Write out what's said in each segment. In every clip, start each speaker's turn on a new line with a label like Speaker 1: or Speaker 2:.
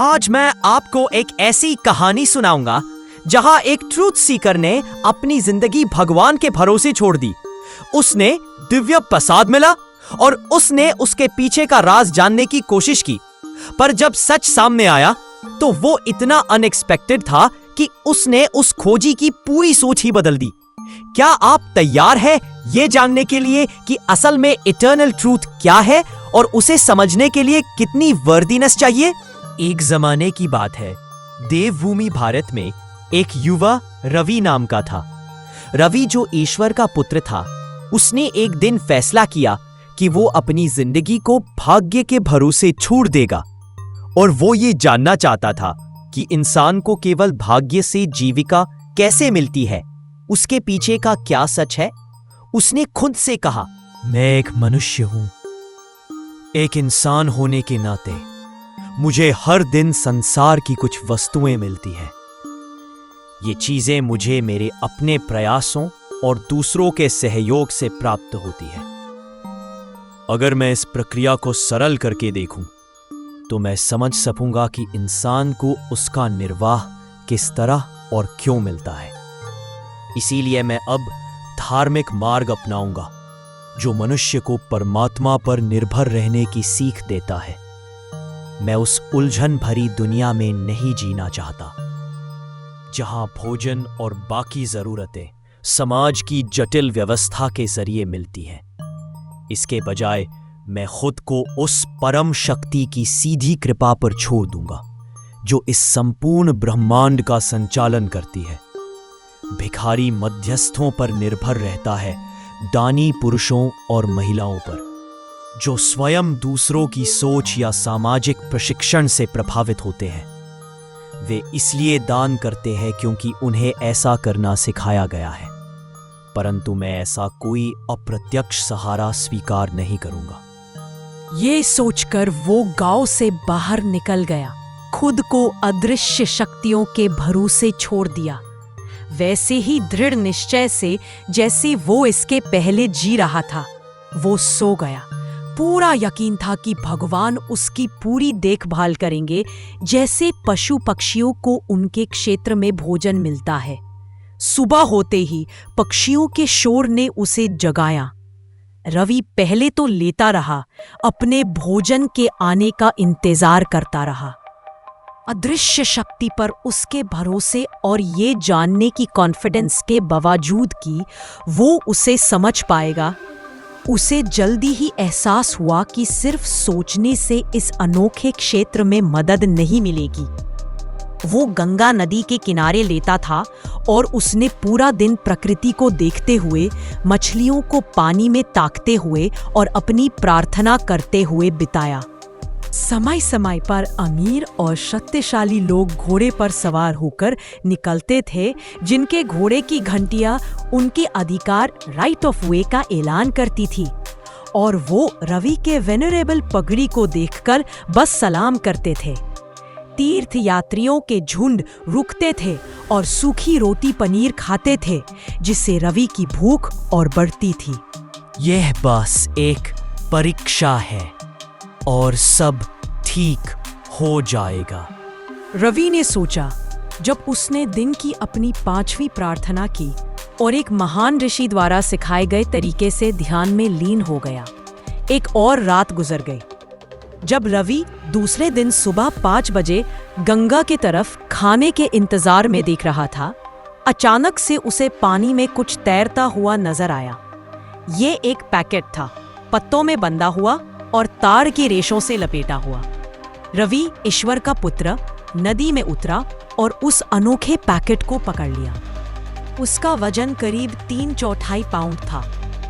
Speaker 1: आज मैं आपको एक ऐसी कहानी सुनाऊंगा जहां एक ट्रूथ सीकर ने अपनी जिंदगी भगवान के भरोसे छोड़ दी। उसने दिव्य प्रसाद मिला और उसने उसके पीछे का राज जानने की कोशिश की, पर जब सच सामने आया तो वो इतना अनएक्सपेक्टेड था कि उसने उस खोजी की पूरी सोच ही बदल दी। क्या आप तैयार हैं ये जानने के लिए कि असल में इटर्नल ट्रूथ क्या है और उसे समझने के लिए कितनी वर्दीनेस चाहिए? एक जमाने की बात है, देवभूमि भारत में एक युवा रवि नाम का था। रवि जो ईश्वर का पुत्र था, उसने एक दिन फैसला किया कि वो अपनी जिंदगी को भाग्य के भरोसे छोड़ देगा और वो ये जानना चाहता था कि इंसान को केवल भाग्य से जीविका कैसे मिलती है, उसके पीछे का क्या सच है। उसने खुद से कहा, मैं एक मनुष्य हूं, एक इंसान होने के नाते मुझे हर दिन संसार की कुछ वस्तुएं मिलती हैं। ये चीजें मुझे मेरे अपने प्रयासों और दूसरों के सहयोग से प्राप्त होती है। अगर मैं इस प्रक्रिया को सरल करके देखूं तो मैं समझ सकूंगा कि इंसान को उसका निर्वाह किस तरह और क्यों मिलता है। इसीलिए मैं अब धार्मिक मार्ग अपनाऊंगा जो मनुष्य को परमात्मा पर निर्भर रहने की सीख देता है। मैं उस उलझन भरी दुनिया में नहीं जीना चाहता जहां भोजन और बाकी जरूरतें समाज की जटिल व्यवस्था के जरिए मिलती हैं। इसके बजाय मैं खुद को उस परम शक्ति की सीधी कृपा पर छोड़ दूंगा जो इस संपूर्ण ब्रह्मांड का संचालन करती है। भिखारी मध्यस्थों पर निर्भर रहता है, दानी पुरुषों और महिलाओं पर जो स्वयं दूसरों की सोच या सामाजिक प्रशिक्षण से प्रभावित होते हैं। वे इसलिए दान करते हैं क्योंकि उन्हें ऐसा करना सिखाया गया है, परंतु मैं ऐसा कोई अप्रत्यक्ष सहारा स्वीकार नहीं करूंगा।
Speaker 2: ये सोचकर वो गांव से बाहर निकल गया, खुद को अदृश्य शक्तियों के भरोसे छोड़ दिया, वैसे ही दृढ़ निश्चय से जैसे वो इसके पहले जी रहा था। वो सो गया। पूरा यकीन था कि भगवान उसकी पूरी देखभाल करेंगे, जैसे पशु पक्षियों को उनके क्षेत्र में भोजन मिलता है। सुबह होते ही पक्षियों के शोर ने उसे जगाया। रवि पहले तो लेटा रहा, अपने भोजन के आने का इंतजार करता रहा। अदृश्य शक्ति पर उसके भरोसे और ये जानने की कॉन्फिडेंस के बावजूद कि वो उसे समझ पाएगा, उसे जल्दी ही एहसास हुआ कि सिर्फ सोचने से इस अनोखे क्षेत्र में मदद नहीं मिलेगी। वो गंगा नदी के किनारे लेटा था और उसने पूरा दिन प्रकृति को देखते हुए, मछलियों को पानी में ताकते हुए और अपनी प्रार्थना करते हुए बिताया। समय समय पर अमीर और शक्तिशाली लोग घोड़े पर सवार होकर निकलते थे, जिनके घोड़े की घंटियां उनके अधिकार राइट ऑफ वे का ऐलान करती थी, और वो रवि के वेनरेबल पगड़ी को देखकर बस सलाम करते थे। तीर्थ यात्रियों के झुंड रुकते थे और सूखी रोटी पनीर खाते थे, जिससे रवि की भूख और बढ़ती थी।
Speaker 1: यह बस एक परीक्षा है और सब ठीक हो जाएगा,
Speaker 2: रवि ने सोचा जब उसने दिन की अपनी 5वीं प्रार्थना की और एक महान ऋषि द्वारा सिखाए गए तरीके से ध्यान में लीन हो गया। एक और रात गुजर गई। जब रवि दूसरे दिन सुबह 5 बजे गंगा की तरफ खाने के इंतजार में देख रहा था, अचानक से उसे पानी में कुछ तैरता हुआ नजर आया। ये एक पैकेट था, पत्तों में बंधा हुआ और तार की रेशों से लपेटा हुआ। रवि, ईश्वर का पुत्र, नदी में उतरा और उस अनोखे पैकेट को पकड़ लिया। उसका वजन करीब 3/4 पाउंड था।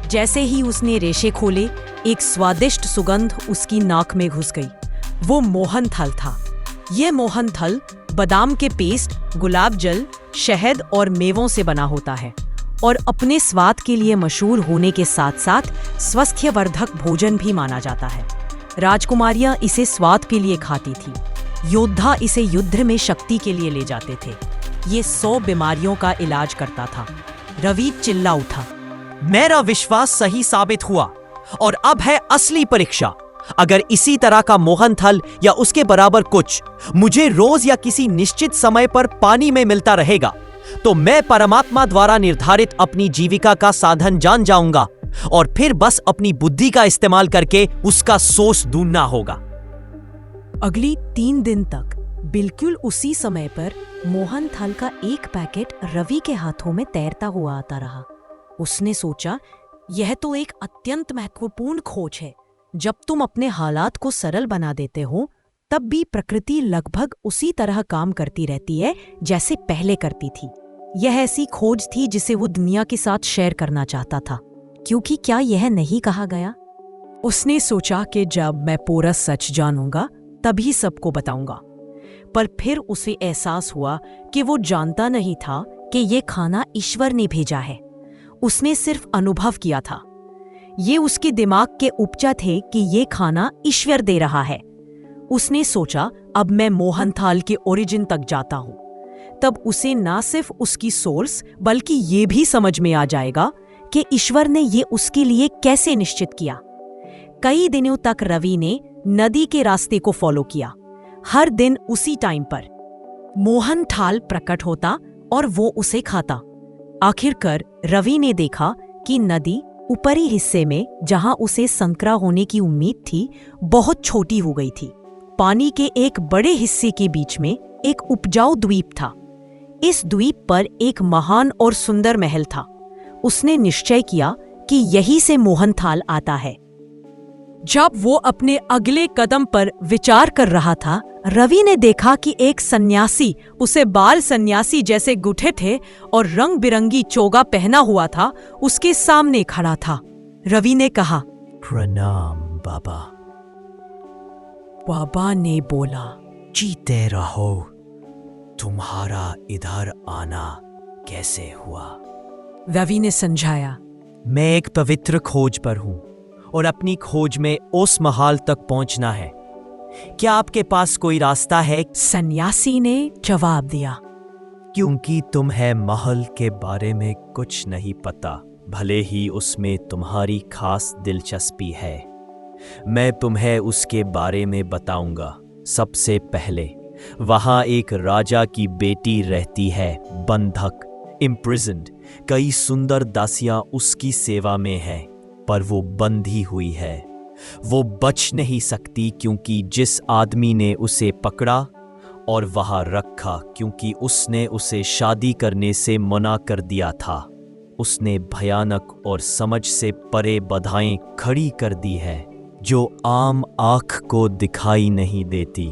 Speaker 2: जैसे ही उसने रेशे खोले, एक स्वादिष्ट सुगंध उसकी नाक में घुस गई। वो मोहन थल था। ये मोहन थल बादाम के पेस्ट, गुलाब जल, शहद और मेवों से बना होता है और अपने स्वाद के लिए मशहूर होने के साथ साथ स्वास्थ्यवर्धक भोजन भी माना जाता है। राजकुमारियां इसे स्वाद के लिए खाती थी, योद्धा इसे युद्ध में शक्ति के लिए ले जाते थे। ये 100 बीमारियों का इलाज करता था। रवि चिल्ला उठा,
Speaker 1: मेरा विश्वास सही साबित हुआ और अब है असली परीक्षा। अगर इसी तरह का मोहन थल या उसके बराबर कुछ मुझे रोज या किसी निश्चित समय पर पानी में मिलता रहेगा, तो मैं परमात्मा द्वारा निर्धारित अपनी जीविका का साधन जान जाऊंगा और फिर बस अपनी बुद्धि का इस्तेमाल करके उसका सोर्स ढूंढना होगा।
Speaker 2: अगली 3 दिन तक बिल्कुल उसी समय पर मोहन थल का एक पैकेट रवि के हाथों में तैरता हुआ आता रहा। उसने सोचा, यह तो एक अत्यंत महत्वपूर्ण खोज है। जब तुम अपने हालात को सरल बना देते हो, तब भी प्रकृति लगभग उसी तरह काम करती रहती है जैसे पहले करती थी। यह ऐसी खोज थी जिसे वो दुनिया के साथ शेयर करना चाहता था, क्योंकि क्या यह नहीं कहा गया? उसने सोचा कि जब मैं पूरा सच जानूंगा तभी सबको बताऊंगा। पर फिर उसे एहसास हुआ कि वो जानता नहीं था कि ये खाना ईश्वर ने भेजा है। उसने सिर्फ अनुभव किया था। ये उसके दिमाग के उपजा थे कि ये खाना ईश्वर दे रहा है। उसने सोचा, अब मैं मोहन थाल के ओरिजिन तक जाता हूं। तब उसे ना सिर्फ उसकी सोर्स बल्कि ये भी समझ में आ जाएगा कि ईश्वर ने ये उसके लिए कैसे निश्चित किया। कई दिनों तक रवि ने नदी के रास्ते को फॉलो किया। हर दिन उसी टाइम पर मोहन थाल प्रकट होता और वो उसे खाता। आखिरकार रवि ने देखा कि नदी ऊपरी हिस्से में, जहां उसे संकरा होने की उम्मीद थी, बहुत छोटी हो गई थी। पानी के एक बड़े हिस्से के बीच में एक उपजाऊ द्वीप था। इस द्वीप पर एक महान और सुंदर महल था। उसने निश्चय किया कि यहीं से मोहन थाल आता है। जब वो अपने अगले कदम पर विचार कर रहा था, रवि ने देखा कि एक सन्यासी, उसे बाल सन्यासी जैसे गुठे थे और रंग बिरंगी चोगा पहना हुआ था, उसके सामने खड़ा था। रवि ने कहा,
Speaker 1: प्रणाम बाबा।
Speaker 2: बाबा ने बोला,
Speaker 1: जीते रहो। तुम्हारा इधर आना कैसे हुआ?
Speaker 2: रवि ने समझाया,
Speaker 1: मैं एक पवित्र खोज पर हूं और अपनी खोज में उस महल तक पहुंचना है। क्या आपके पास कोई रास्ता है?
Speaker 2: सन्यासी ने जवाब दिया,
Speaker 1: क्योंकि तुम्हें महल के बारे में कुछ नहीं पता, भले ही उसमें तुम्हारी खास दिलचस्पी है। मैं तुम्हें उसके बारे में बताऊंगा। सबसे पहले वहां एक राजा की बेटी रहती है, बंधक, इम्प्रिजन्ड। कई सुंदर दासियां उसकी सेवा में हैं, पर वो बंधी हुई है। वो बच नहीं सकती क्योंकि जिस आदमी ने उसे पकड़ा और वहां रखा, क्योंकि उसने उसे शादी करने से मना कर दिया था, उसने भयानक और समझ से परे बाधाएं खड़ी कर दी है जो आम आंख को दिखाई नहीं देती।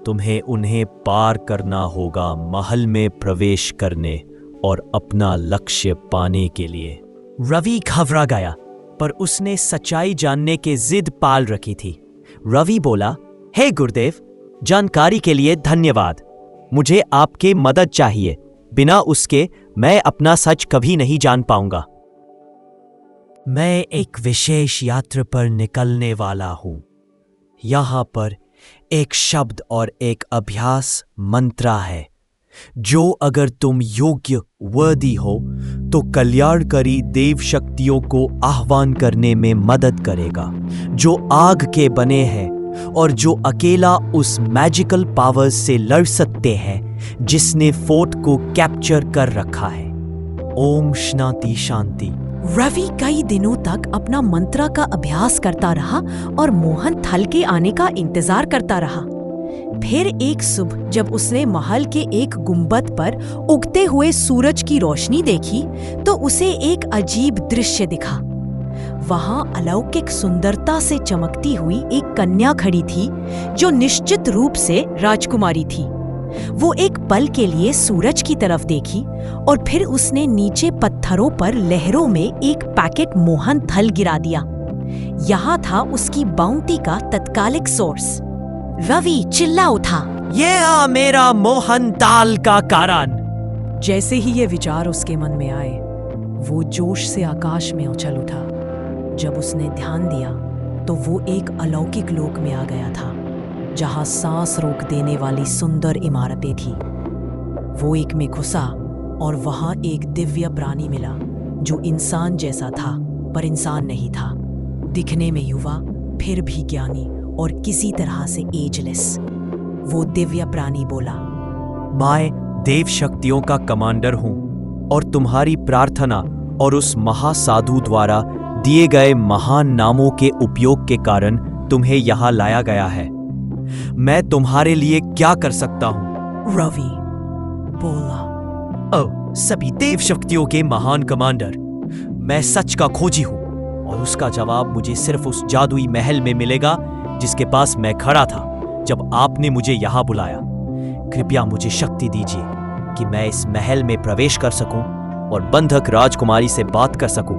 Speaker 1: तुम्हें उन्हें पार करना होगा महल में प्रवेश करने और अपना लक्ष्य पाने के लिए। रवि घबरा गया, पर उसने सच्चाई जानने के जिद पाल रखी थी। रवि बोला, हे गुरुदेव, जानकारी के लिए धन्यवाद। मुझे आपकी मदद चाहिए। बिना उसके मैं अपना सच कभी नहीं जान पाऊंगा। मैं एक विशेष यात्रा पर निकलने वाला हूं। यहां पर एक शब्द और एक अभ्यास मंत्रा है जो अगर तुम योग्य वर्दी हो तो कल्याणकारी देव शक्तियों को आह्वान करने में मदद करेगा, जो आग के बने हैं और जो अकेला उस मैजिकल पावर्स से लड़ सकते हैं जिसने फोर्ट को कैप्चर कर रखा है। ओम शांति शांति।
Speaker 2: रवि कई दिनों तक अपना मंत्रा का अभ्यास करता रहा और मोहन थल के आने का इंतजार करता रहा। फिर एक सुबह जब उसने महल के एक गुंबद पर उगते हुए सूरज की रोशनी देखी तो उसे एक अजीब दृश्य दिखा। वहां अलौकिक सुंदरता से चमकती हुई एक कन्या खड़ी थी जो निश्चित रूप से राजकुमारी थी। वो एक पल के लिए सूरज की तरफ देखी और फिर उसने नीचे पत्थरों पर लहरों में एक पैकेट मोहन थल गिरा दिया। यहाँ था उसकी बाउंटी का तत्कालिक सोर्स। रवि चिल्ला उठा,
Speaker 1: ये मेरा मोहन थाल का कारण।
Speaker 2: जैसे ही ये विचार उसके मन में आए, वो जोश से आकाश में उछल उठा। जब उसने ध्यान दिया तो वो एक अलौकिक लोक में आ गया था जहां सांस रोक देने वाली सुंदर इमारतें थी। वो एक में घुसा और वहां एक दिव्य प्राणी मिला जो इंसान जैसा था पर इंसान नहीं था। दिखने में युवा फिर भी ज्ञानी और किसी तरह से एजलेस। वो दिव्य प्राणी बोला,
Speaker 1: मैं देव शक्तियों का कमांडर हूं और तुम्हारी प्रार्थना और उस महासाधु द्वारा दिए गए महान नामों के उपयोग के कारण तुम्हें यहां लाया गया है। मैं तुम्हारे लिए क्या कर सकता हूं?
Speaker 2: रवि बोला।
Speaker 1: ओ सभी देव शक्तियों के महान कमांडर, मैं सच का खोजी हूं और उसका जवाब मुझे सिर्फ उस जादुई महल में मिलेगा जिसके पास मैं खड़ा था जब आपने मुझे यहां बुलाया। कृपया मुझे शक्ति दीजिए कि मैं इस महल में प्रवेश कर सकूं और बंधक राजकुमारी से बात कर सकूं।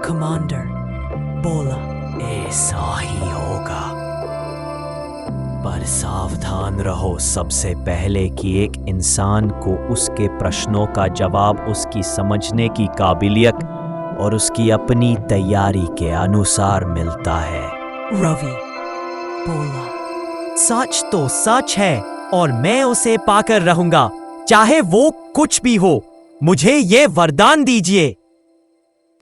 Speaker 2: कमांडर बोला,
Speaker 1: ऐसा ही होगा, पर सावधान रहो सबसे पहले कि एक इंसान को उसके प्रश्नों का जवाब उसकी समझने की काबिलियत और उसकी अपनी तैयारी के अनुसार मिलता है।
Speaker 2: रवि बोला।
Speaker 1: सच तो सच है और मैं उसे पाकर रहूंगा, चाहे वो कुछ भी हो। मुझे ये वरदान दीजिए।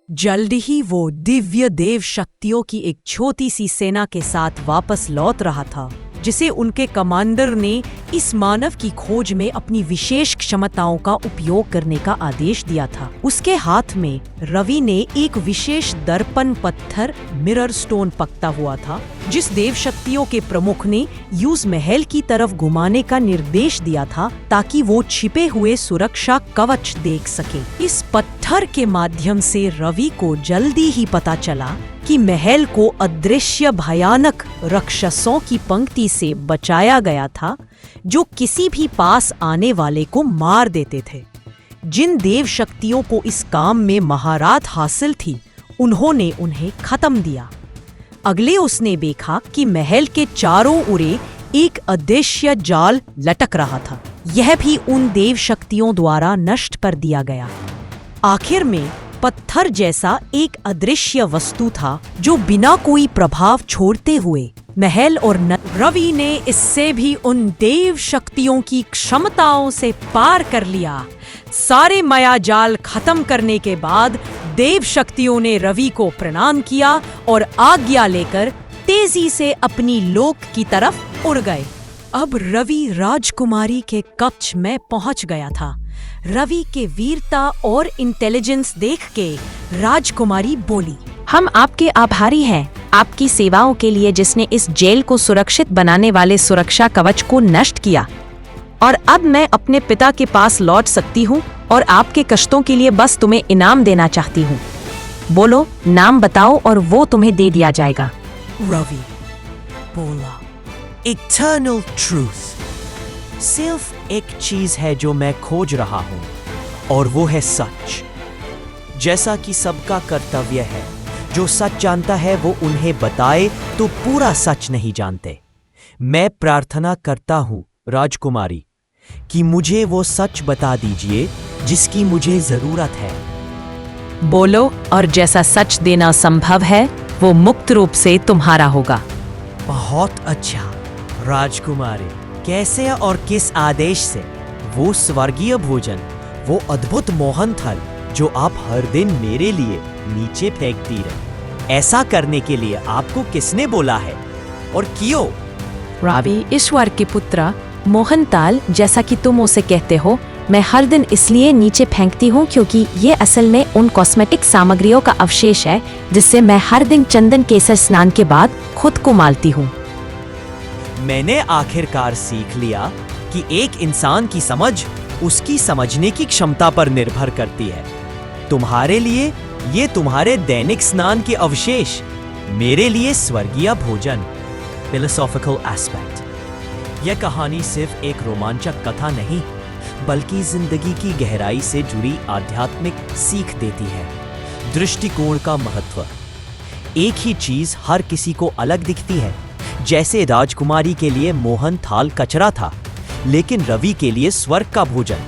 Speaker 2: जल्द ही वो दिव्य देव शक्तियों की एक छोटी सी सेना के साथ वापस लौट रहा था, जिसे उनके कमांडर ने इस मानव की खोज में अपनी विशेष क्षमताओं का उपयोग करने का आदेश दिया था। उसके हाथ में रवि ने एक विशेष दर्पण पत्थर मिरर स्टोन पकता हुआ था, जिस देव शक्तियों के प्रमुख ने यूज महल की तरफ घुमाने का निर्देश दिया था ताकि वो छिपे हुए सुरक्षा कवच देख सके। इस पत्थर के माध्यम से रवि को जल्दी ही पता चला कि महल को अदृश्य भयानक राक्षसों की पंक्ति से बचाया गया था, जो किसी भी पास आने वाले को मार देते थे। जिन देव शक्तियों को इस काम में महारत हासिल थी, उन्होंने उन्हें खत्म दिया। अगले उसने देखा कि महल के चारों ओर एक अदृश्य जाल लटक रहा था। यह भी उन देव शक्तियों द्वारा नष्ट कर दिया गया। आखिर में पत्थर जैसा एक अदृश्य वस्तु था जो बिना कोई प्रभाव छोड़ते हुए महल और रवि ने इससे भी उन देव शक्तियों की क्षमताओं से पार कर लिया। सारे माया जाल खत्म करने के बाद देव शक्तियों ने रवि को प्रणाम किया और आज्ञा लेकर तेजी से अपनी लोक की तरफ उड़ गए। अब रवि राजकुमारी के कक्ष में पहुंच गया था। रवि के वीरता और इंटेलिजेंस देख के राजकुमारी बोली,
Speaker 3: हम आपके आभारी हैं, आपकी सेवाओं के लिए जिसने इस जेल को सुरक्षित बनाने वाले सुरक्षा कवच को नष्ट किया। और अब मैं अपने पिता के पास लौट सकती हूँ और आपके कष्टों के लिए बस तुम्हें इनाम देना चाहती हूँ। बोलो, नाम बताओ और वो तुम्हें दे दिया जाएगा।
Speaker 2: रवि बोला,
Speaker 1: इटर्नल ट्रूथ। सिर्फ एक चीज है जो मैं खोज रहा हूं और वो है सच। जैसा कि सबका कर्तव्य है, जो सच जानता है वो उन्हें बताए तो पूरा सच नहीं जानते। मैं प्रार्थना करता हूं राजकुमारी कि मुझे वो सच बता दीजिए जिसकी मुझे जरूरत है।
Speaker 3: बोलो, और जैसा सच देना संभव है वो मुक्त रूप से तुम्हारा होगा।
Speaker 1: बहुत अच्छा राजकुमारी, कैसे और किस आदेश से? वो स्वर्गीय भोजन, वो अद्भुत मोहन थल जो आप हर दिन मेरे लिए नीचे फेंकती रहे, ऐसा करने के लिए आपको किसने बोला है और क्यों?
Speaker 3: रवि, ईश्वर के पुत्र मोहनताल, जैसा कि तुम उसे कहते हो, मैं हर दिन इसलिए नीचे फेंकती हूँ क्योंकि ये असल में उन कॉस्मेटिक सामग्रियों का अवशेष है जिससे मैं हर दिन चंदन केसर स्नान के बाद खुद को मालती हूँ।
Speaker 1: मैंने आखिरकार सीख लिया कि एक इंसान की समझ उसकी समझने की क्षमता पर निर्भर करती है। तुम्हारे लिए ये तुम्हारे दैनिक स्नान के अवशेष, मेरे लिए स्वर्गीय भोजन। Philosophical aspect. यह कहानी सिर्फ एक रोमांचक कथा नहीं, बल्कि जिंदगी की गहराई से जुड़ी आध्यात्मिक सीख देती है। दृष्टिकोण का महत्व। एक ही चीज हर किसी को अलग दिखती है। जैसे राजकुमारी के लिए मोहन थाल कचरा था, लेकिन रवि के लिए स्वर्ग का भोजन।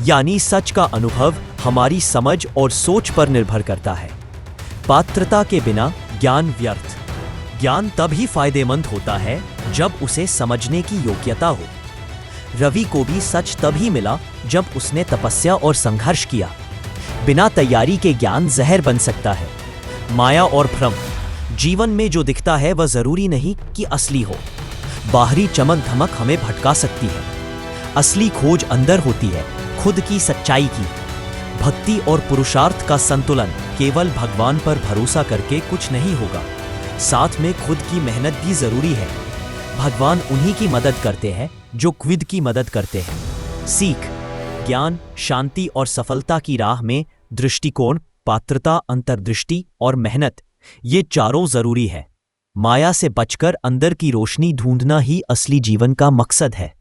Speaker 1: यानी सच का अनुभव हमारी समझ और सोच पर निर्भर करता है। पात्रता के बिना ज्ञान व्यर्थ। ज्ञान तभी फायदेमंद होता है जब उसे समझने की योग्यता हो। रवि को भी सच तभी मिला जब उसने तपस्या और संघर्ष किया। बिना तैयारी के ज्ञान जहर बन सकता है। माया और भ्रम जीवन में जो दिखता है वह जरूरी नहीं कि असली हो। बाहरी चमक धमक हमें भटका सकती है। असली खोज अंदर होती है, खुद की सच्चाई की। भक्ति और पुरुषार्थ का संतुलन केवल भगवान पर भरोसा करके कुछ नहीं होगा, साथ में खुद की मेहनत भी जरूरी है। भगवान उन्हीं की मदद करते हैं जो खुद की मदद करते हैं। सीख, ज्ञान, शांति और सफलता की राह में दृष्टिकोण, पात्रता, अंतर्दृष्टि और मेहनत, ये चारों जरूरी है। माया से बचकर अंदर की रोशनी ढूंढना ही असली जीवन का मकसद है।